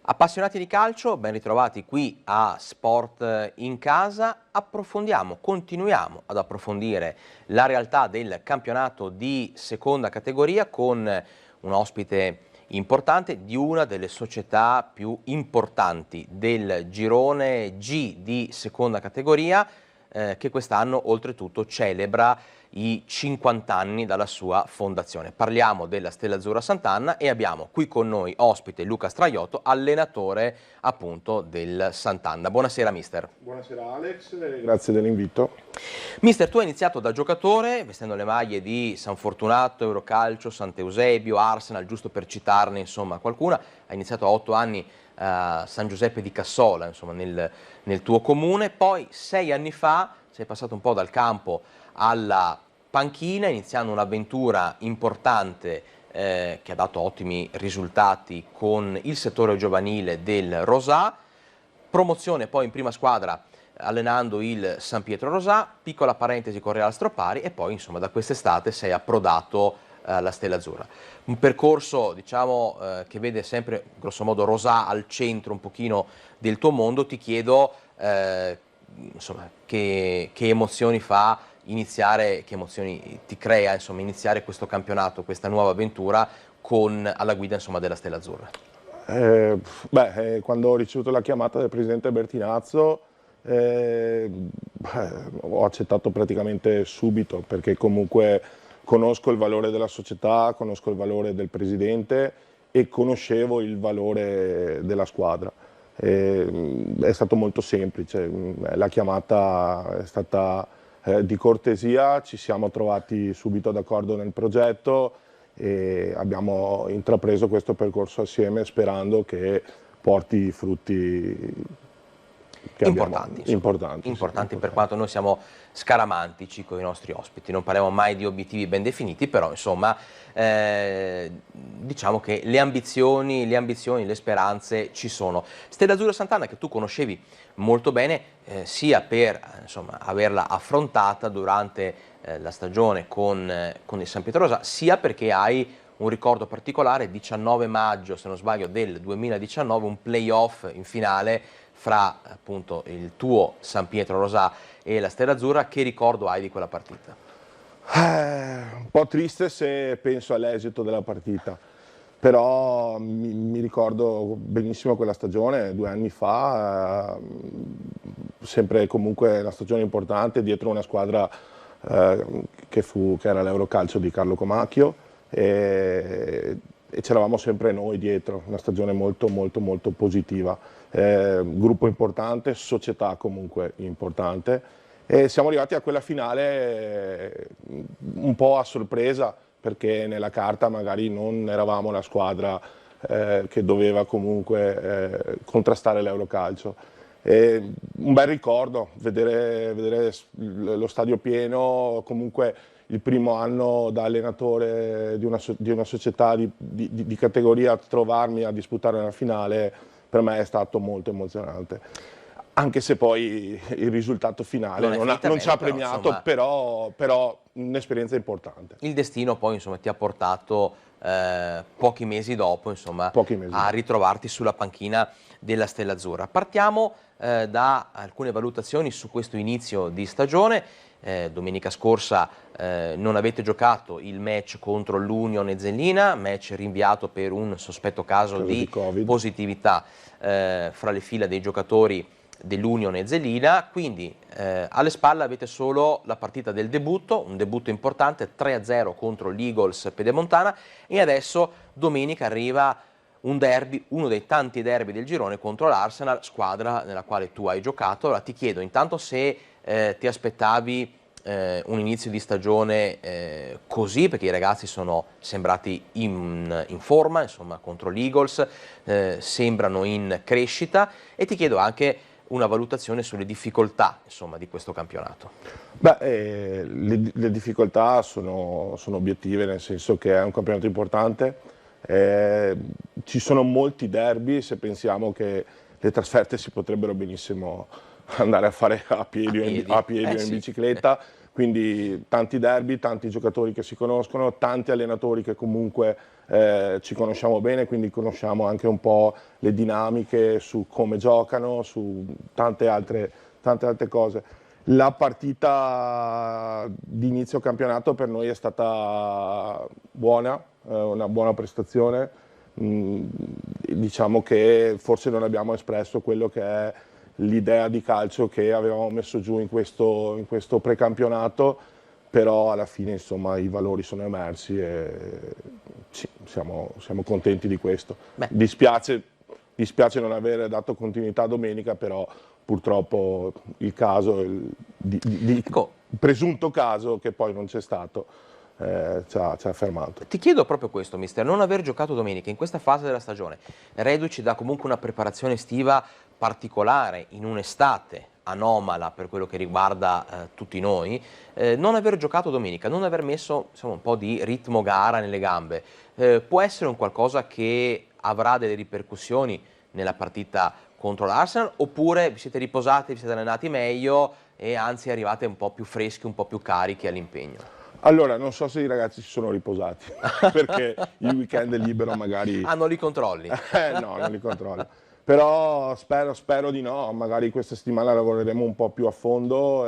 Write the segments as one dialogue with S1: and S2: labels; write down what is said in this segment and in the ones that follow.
S1: Appassionati di calcio, ben ritrovati qui a Sport in Casa. Continuiamo ad approfondire la realtà del campionato di seconda categoria con un ospite importante di una delle società più importanti del girone G di seconda categoria, che quest'anno oltretutto celebra i 50 anni dalla sua fondazione. Parliamo della Stella Azzurra Sant'Anna e abbiamo qui con noi ospite Luca Straiotto, allenatore appunto del Sant'Anna. Buonasera mister.
S2: Buonasera Alex, grazie dell'invito.
S1: Mister, tu hai iniziato da giocatore vestendo le maglie di San Fortunato, Eurocalcio, Sant'Eusebio, Arsenal, giusto per citarne insomma qualcuna. Hai iniziato a 8 anni a San Giuseppe di Cassola, insomma nel tuo comune, poi 6 anni fa sei passato un po' dal campo alla panchina, iniziando un'avventura importante che ha dato ottimi risultati con il settore giovanile del Rosà, promozione poi in prima squadra allenando il San Pietro Rosà, piccola parentesi con Real Stroppari e poi insomma da quest'estate sei approdato alla Stella Azzurra. Un percorso diciamo che vede sempre grosso modo Rosà al centro un pochino del tuo mondo. Ti chiedo insomma che emozioni fa iniziare, che emozioni ti crea insomma iniziare questo campionato, questa nuova avventura con alla guida insomma della Stella Azzurra.
S2: Quando ho ricevuto la chiamata del presidente Bertinazzo ho accettato praticamente subito, perché comunque conosco il valore della società, conosco il valore del presidente e conoscevo il valore della squadra. È stato molto semplice, la chiamata è stata di cortesia, ci siamo trovati subito d'accordo nel progetto e abbiamo intrapreso questo percorso assieme sperando che porti i frutti che
S1: importanti per quanto noi siamo scaramantici con i nostri ospiti, non parliamo mai di obiettivi ben definiti, però insomma diciamo che le ambizioni, le speranze ci sono. Stella Azzurra Sant'Anna che tu conoscevi molto bene sia per insomma averla affrontata durante la stagione con il San Pietro Rosa, sia perché hai un ricordo particolare, 19 maggio se non sbaglio del 2019, un playoff in finale fra appunto il tuo San Pietro Rosà e la Stella Azzurra. Che ricordo hai di quella partita?
S2: Un po' triste se penso all'esito della partita, però mi ricordo benissimo quella stagione, 2 anni fa, sempre comunque una stagione importante dietro una squadra che era l'Eurocalcio di Carlo Comacchio e c'eravamo sempre noi dietro, una stagione molto positiva, gruppo importante, società comunque importante e siamo arrivati a quella finale un po' a sorpresa perché nella carta magari non eravamo la squadra che doveva comunque contrastare l'Eurocalcio. Un bel ricordo, vedere lo stadio pieno, comunque il primo anno da allenatore di una società di categoria, trovarmi a disputare una finale per me è stato molto emozionante. Anche se poi il risultato finale non ci ha premiato, però un'esperienza importante.
S1: Il destino poi insomma ti ha portato pochi mesi dopo insomma, a ritrovarti sulla panchina della Stella Azzurra. Partiamo da alcune valutazioni su questo inizio di stagione. Domenica scorsa non avete giocato il match contro l'Union Ezzellina, match rinviato per un sospetto caso di positività fra le fila dei giocatori dell'Union Ezzellina, quindi alle spalle avete solo la partita del debutto, un debutto importante, 3-0 contro l'Eagles Pedemontana, e adesso domenica arriva un derby, uno dei tanti derby del girone contro l'Arsenal, squadra nella quale tu hai giocato. Allora ti chiedo intanto se ti aspettavi un inizio di stagione così, perché i ragazzi sono sembrati in forma, insomma contro l'Eagles, sembrano in crescita, e ti chiedo anche una valutazione sulle difficoltà insomma, di questo campionato.
S2: Le difficoltà sono obiettive, nel senso che è un campionato importante, ci sono molti derby, se pensiamo che le trasferte si potrebbero benissimo andare a fare a piedi o in bicicletta, quindi tanti derby, tanti giocatori che si conoscono, tanti allenatori che comunque ci conosciamo bene, quindi conosciamo anche un po' le dinamiche su come giocano, su tante altre cose. La partita di inizio campionato per noi è stata buona, una buona prestazione. Diciamo che forse non abbiamo espresso quello che è l'idea di calcio che avevamo messo giù in questo precampionato, però alla fine insomma i valori sono emersi e sì, siamo contenti di questo. Dispiace non aver dato continuità domenica, però purtroppo il caso, ecco, presunto caso che poi non c'è stato, ci ha fermato.
S1: Ti chiedo proprio questo, mister, non aver giocato domenica in questa fase della stagione, reduci da comunque una preparazione estiva particolare, in un'estate anomala per quello che riguarda tutti noi, non aver giocato domenica, non aver messo insomma, un po' di ritmo gara nelle gambe, può essere un qualcosa che avrà delle ripercussioni nella partita contro l'Arsenal, oppure vi siete riposati, vi siete allenati meglio e anzi arrivate un po' più freschi, un po' più carichi all'impegno?
S2: Allora, non so se i ragazzi si sono riposati, perché il weekend è libero magari...
S1: Ah, non li controlli?
S2: No, non li controllo. Però spero di no, magari questa settimana lavoreremo un po' più a fondo,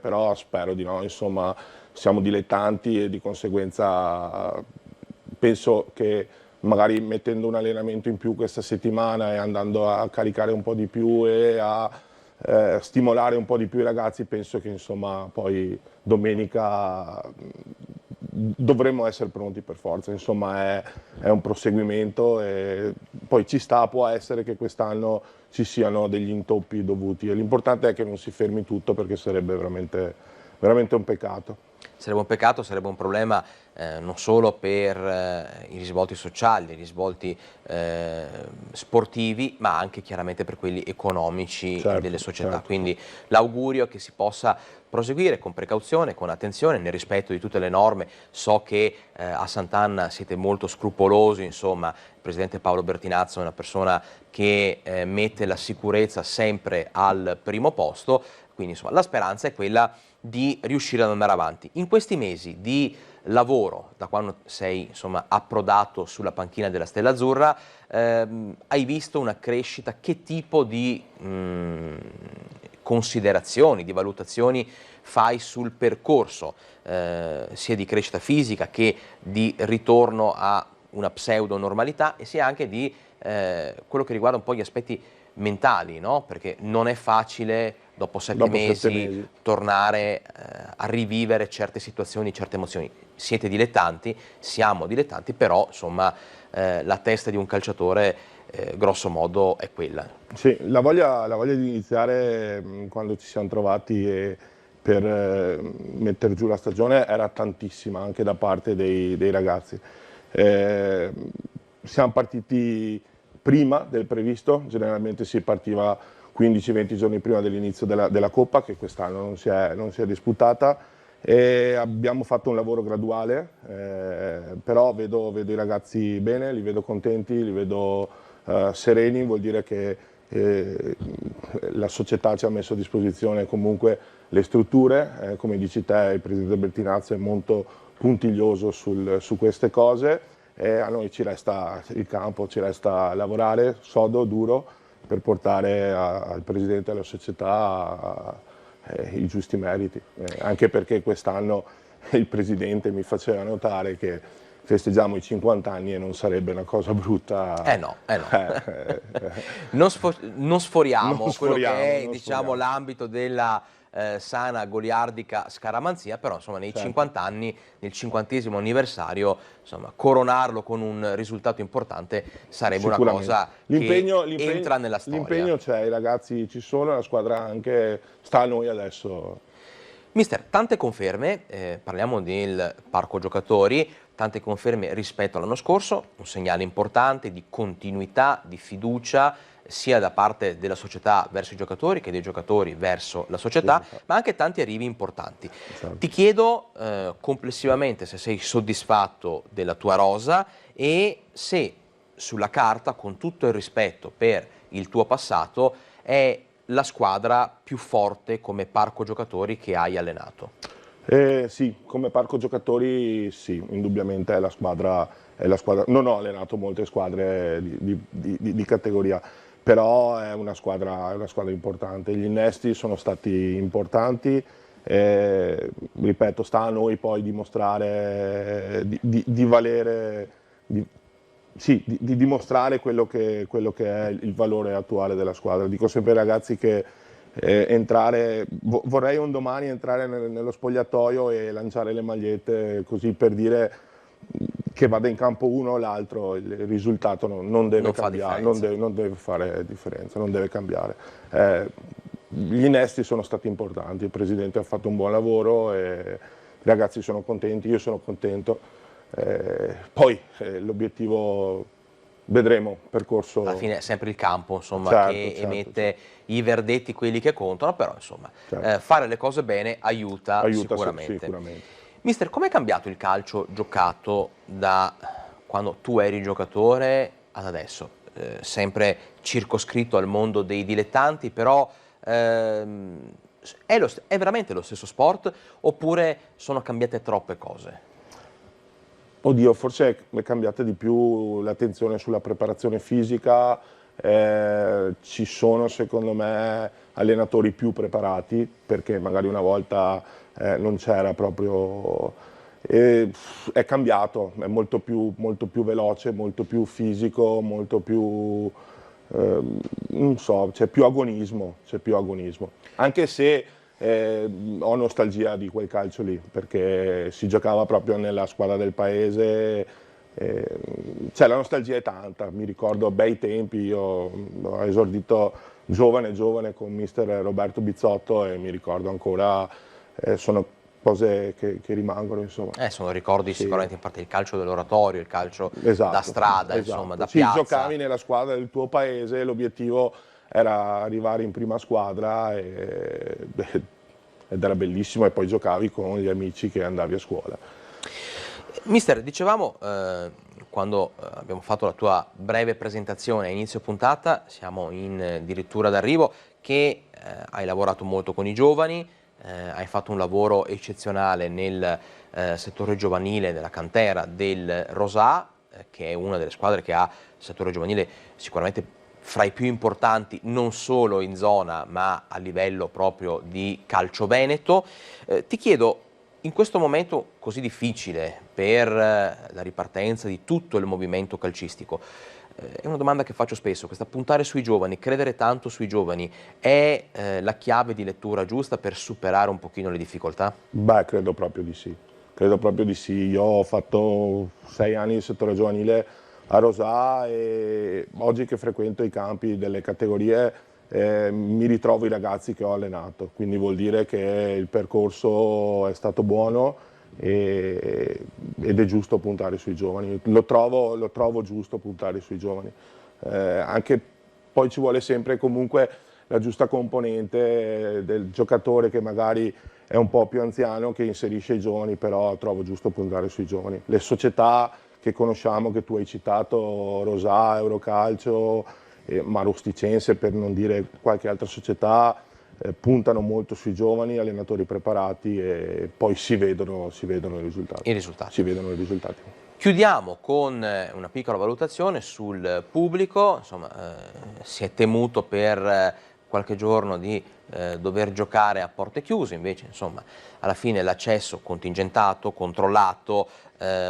S2: però spero di no, insomma siamo dilettanti e di conseguenza penso che magari mettendo un allenamento in più questa settimana e andando a caricare un po' di più e a stimolare un po' di più i ragazzi, penso che insomma poi domenica dovremmo essere pronti per forza, insomma è un proseguimento e poi ci sta, può essere che quest'anno ci siano degli intoppi dovuti e l'importante è che non si fermi tutto perché sarebbe veramente un peccato.
S1: Sarebbe un peccato, sarebbe un problema non solo per i risvolti sociali, i risvolti sportivi, ma anche chiaramente per quelli economici delle società. Certo. Quindi l'augurio è che si possa proseguire con precauzione, con attenzione, nel rispetto di tutte le norme. So che a Sant'Anna siete molto scrupolosi, insomma, il presidente Paolo Bertinazzo è una persona che mette la sicurezza sempre al primo posto, quindi insomma la speranza è quella di riuscire ad andare avanti. In questi mesi di lavoro, da quando sei insomma approdato sulla panchina della Stella Azzurra, hai visto una crescita? Che tipo di considerazioni, di valutazioni fai sul percorso, sia di crescita fisica che di ritorno a una pseudo normalità e sia anche di quello che riguarda un po' gli aspetti mentali, no? Perché non è facile dopo 7 mesi tornare a rivivere certe situazioni, certe emozioni. Siete dilettanti, siamo dilettanti, però insomma la testa di un calciatore grosso modo è quella.
S2: Sì, la voglia di iniziare quando ci siamo trovati per mettere giù la stagione era tantissima anche da parte dei ragazzi. Siamo partiti prima del previsto, generalmente si partiva 15-20 giorni prima dell'inizio della Coppa, che quest'anno non si è disputata, e abbiamo fatto un lavoro graduale, però vedo i ragazzi bene, li vedo contenti, li vedo sereni, vuol dire che la società ci ha messo a disposizione comunque le strutture, come dici te il presidente Bertinazzo è molto puntiglioso su queste cose e a noi ci resta il campo, ci resta lavorare sodo, duro, per portare al presidente e alla società i giusti meriti, anche perché quest'anno il presidente mi faceva notare che festeggiamo i 50 anni e non sarebbe una cosa brutta.
S1: No. Non sforiamo quello che è diciamo, l'ambito della sana goliardica scaramanzia, però insomma nei 50 anni, nel 50° anniversario, insomma, coronarlo con un risultato importante sarebbe una cosa che entra nella storia.
S2: L'impegno c'è, i ragazzi ci sono, la squadra anche sta a noi adesso.
S1: Mister, tante conferme, parliamo del parco giocatori, tante conferme rispetto all'anno scorso, un segnale importante di continuità, di fiducia, sia da parte della società verso i giocatori che dei giocatori verso la società, ma anche tanti arrivi importanti. Ti chiedo complessivamente se sei soddisfatto della tua rosa e se sulla carta, con tutto il rispetto per il tuo passato, è la squadra più forte come parco giocatori che hai allenato.
S2: Sì, come parco giocatori sì, indubbiamente è la squadra, non ho allenato molte squadre di categoria, però è una squadra importante. Gli innesti sono stati importanti, ripeto, sta a noi poi dimostrare di valere, sì, di dimostrare quello che è il valore attuale della squadra. Dico sempre ai ragazzi che vorrei un domani entrare nello spogliatoio e lanciare le magliette così per dire che vada in campo uno o l'altro, il risultato non deve cambiare, non deve fare differenza, non deve cambiare. Gli innesti sono stati importanti, il presidente ha fatto un buon lavoro e i ragazzi sono contenti, io sono contento. Poi l'obiettivo vedremo, percorso.
S1: Alla fine è sempre il campo, insomma,
S2: certo,
S1: che
S2: certo,
S1: emette
S2: certo.
S1: i verdetti, quelli che contano, però insomma
S2: Certo.
S1: fare le cose bene aiuta sicuramente.
S2: Sicuramente.
S1: Mister, com'è cambiato il calcio giocato da quando tu eri giocatore ad adesso? Sempre circoscritto al mondo dei dilettanti, però è veramente lo stesso sport oppure sono cambiate troppe cose?
S2: Oddio, forse è cambiata di più l'attenzione sulla preparazione fisica, ci sono secondo me allenatori più preparati perché magari una volta non c'era proprio, è cambiato, è molto più veloce, molto più fisico, molto più, non so, c'è più agonismo, anche se ho nostalgia di quel calcio lì, perché si giocava proprio nella squadra del paese, cioè la nostalgia è tanta, mi ricordo bei tempi, io ho esordito giovane con mister Roberto Bizzotto e mi ricordo ancora, sono cose che rimangono, insomma.
S1: Sono ricordi
S2: Sì.
S1: Sicuramente in parte il calcio dell'oratorio, il calcio da strada, insomma, da
S2: sì,
S1: piazza.
S2: Giocavi nella squadra del tuo paese, l'obiettivo era arrivare in prima squadra ed era bellissimo e poi giocavi con gli amici che andavi a scuola.
S1: Mister, dicevamo quando abbiamo fatto la tua breve presentazione a inizio puntata, siamo in dirittura d'arrivo, che hai lavorato molto con i giovani, hai fatto un lavoro eccezionale nel settore giovanile, nella cantera del Rosà, che è una delle squadre che ha il settore giovanile sicuramente fra i più importanti non solo in zona ma a livello proprio di calcio veneto. Ti chiedo, in questo momento così difficile per la ripartenza di tutto il movimento calcistico, è una domanda che faccio spesso, questa puntare sui giovani, credere tanto sui giovani, è la chiave di lettura giusta per superare un pochino le difficoltà?
S2: Beh, credo proprio di sì, io ho fatto 6 anni di settore giovanile a Rosà e oggi che frequento i campi delle categorie mi ritrovo i ragazzi che ho allenato, quindi vuol dire che il percorso è stato buono ed è giusto puntare sui giovani, lo trovo giusto puntare sui giovani, anche poi ci vuole sempre comunque la giusta componente del giocatore che magari è un po' più anziano che inserisce i giovani, però trovo giusto puntare sui giovani. Le società che conosciamo, che tu hai citato, Rosà, Eurocalcio, Marosticense per non dire qualche altra società, puntano molto sui giovani, allenatori preparati e poi si vedono i risultati. Si vedono i risultati.
S1: Chiudiamo con una piccola valutazione sul pubblico, insomma si è temuto per qualche giorno di dover giocare a porte chiuse, invece insomma alla fine l'accesso contingentato, controllato,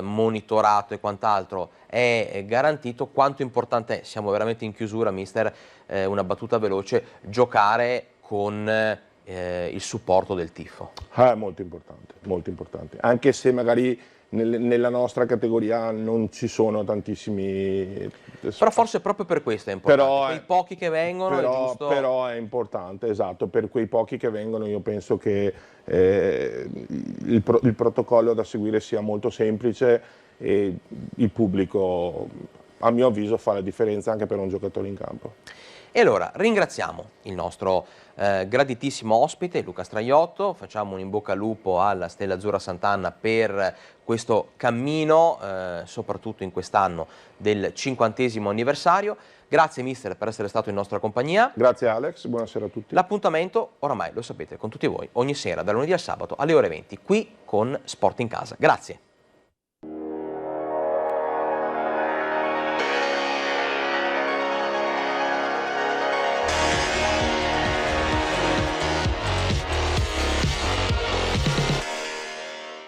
S1: monitorato e quant'altro è garantito. Quanto importante è, siamo veramente in chiusura mister, una battuta veloce, giocare con il supporto del tifo?
S2: Molto importante, anche se magari nella nostra categoria non ci sono tantissimi.
S1: Però forse proprio per questo è importante, quei pochi che vengono è giusto.
S2: Però è importante, esatto, per quei pochi che vengono io penso che il protocollo da seguire sia molto semplice e il pubblico a mio avviso fa la differenza anche per un giocatore in campo.
S1: E allora ringraziamo il nostro graditissimo ospite Luca Straiotto, facciamo un in bocca al lupo alla Stella Azzurra Sant'Anna per questo cammino, soprattutto in quest'anno del 50° anniversario. Grazie mister per essere stato in nostra compagnia.
S2: Grazie Alex, buonasera a tutti.
S1: L'appuntamento, oramai lo sapete, con tutti voi, ogni sera, dal lunedì al sabato alle ore 20, qui con Sport in Casa. Grazie.